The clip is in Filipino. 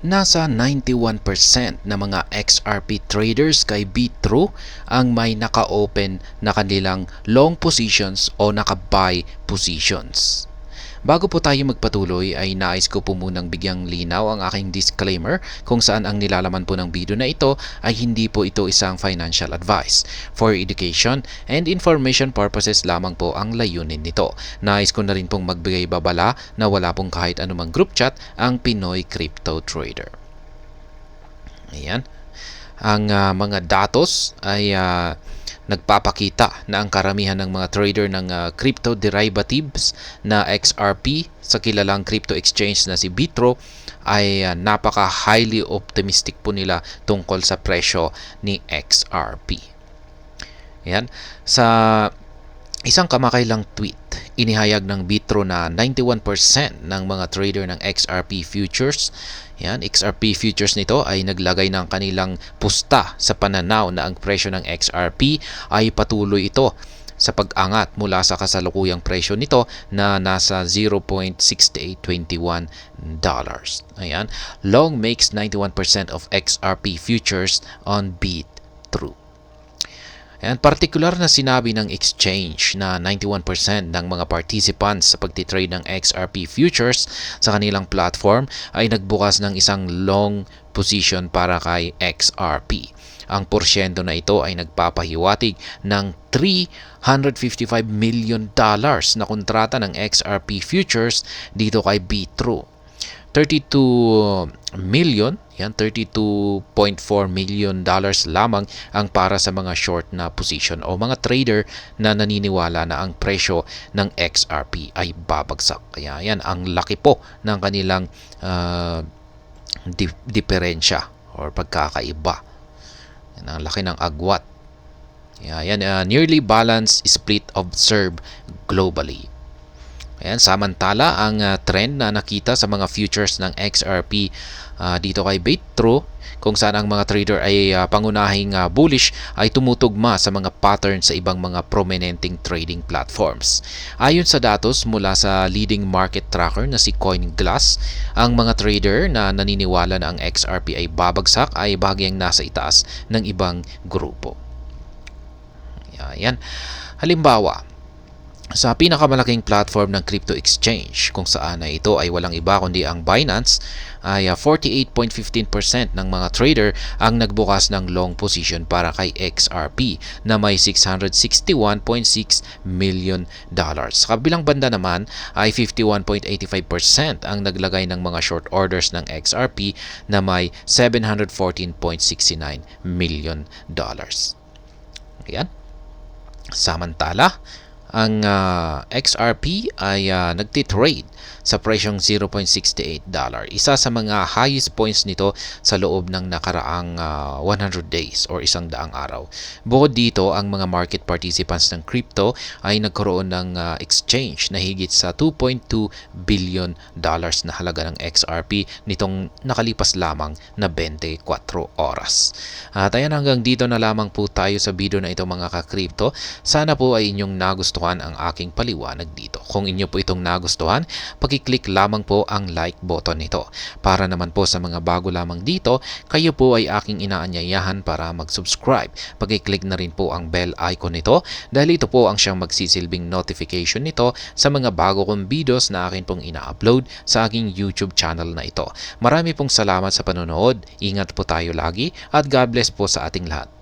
Nasa 91% na mga XRP traders kay Bitrue ang may naka-open na kanilang long positions o naka-buy positions. Bago po tayo magpatuloy ay nais ko po munang bigyang linaw ang aking disclaimer kung saan ang nilalaman po ng video na ito ay hindi po ito isang financial advice. For education and information purposes lamang po ang layunin nito. Nais ko na rin pong magbigay babala na wala pong kahit anumang group chat ang Pinoy Crypto Trader. Ayan. Ang mga datos ay nagpapakita na ang karamihan ng mga trader ng crypto derivatives na XRP sa kilalang crypto exchange na si Bitrue ay napaka-highly optimistic po nila tungkol sa presyo ni XRP. Yan. Sa isang kamakailang tweet, inihayag ng Bitrue na 91% ng mga trader ng XRP futures, XRP futures nito ay naglagay ng kanilang pusta sa pananaw na ang presyo ng XRP ay patuloy ito sa pag-angat mula sa kasalukuyang presyo nito na nasa $0.6821. Ayan. Long makes 91% of XRP futures on Bitrue. And partikular na sinabi ng exchange na 91% ng mga participants sa pagtitrade ng XRP futures sa kanilang platform ay nagbukas ng isang long position para kay XRP. Ang porsyento na ito ay nagpapahiwatig ng $355 million na kontrata ng XRP futures dito kay Bitrue. 32.4 million lamang ang para sa mga short na position o mga trader na naniniwala na ang presyo ng XRP ay babagsak. Kaya yan, ang laki po ng kanilang diferensya or pagkakaiba. Yan, ang laki ng agwat. Yan, nearly balanced split observed globally. Ayan, samantala ang trend na nakita sa mga futures ng XRP dito kay Bitrue kung saan ang mga trader ay pangunahing bullish ay tumutugma sa mga pattern sa ibang mga prominenteng trading platforms. Ayon sa datos mula sa leading market tracker na si CoinGlass, ang mga trader na naniniwala na ang XRP ay babagsak ay bahagyang nasa itaas ng ibang grupo. Ayan. Halimbawa, sa pinakamalaking platform ng crypto exchange kung saan ito ay walang iba kundi ang Binance ay 48.15% ng mga trader ang nagbukas ng long position para kay XRP na may $661.6 million. Sa kabilang banda naman ay 51.85% ang naglagay ng mga short orders ng XRP na may $714.69 million. Ayan. Samantala, ang XRP ay nagtitrade sa presyong $0.68. Isa sa mga highest points nito sa loob ng nakaraang 100 days or 100 araw. Bukod dito, ang mga market participants ng crypto ay nagkaroon ng exchange na higit sa $2.2 billion na halaga ng XRP nitong nakalipas lamang na 24 oras. At ayan, hanggang dito na lamang po tayo sa video na ito mga ka-crypto. Sana po ay inyong nagustuhan ang aking paliwanag dito. Kung inyo po itong nagustuhan, pag-click lamang po ang like button nito. Para naman po sa mga bago lamang dito, kayo po ay aking inaanyayahan para mag-subscribe. Pag-click na rin po ang bell icon nito dahil ito po ang siyang magsisilbing notification nito sa mga bago kong videos na akin pong ina-upload sa aking YouTube channel na ito. Marami pong salamat sa panonood. Ingat po tayo lagi at God bless po sa ating lahat.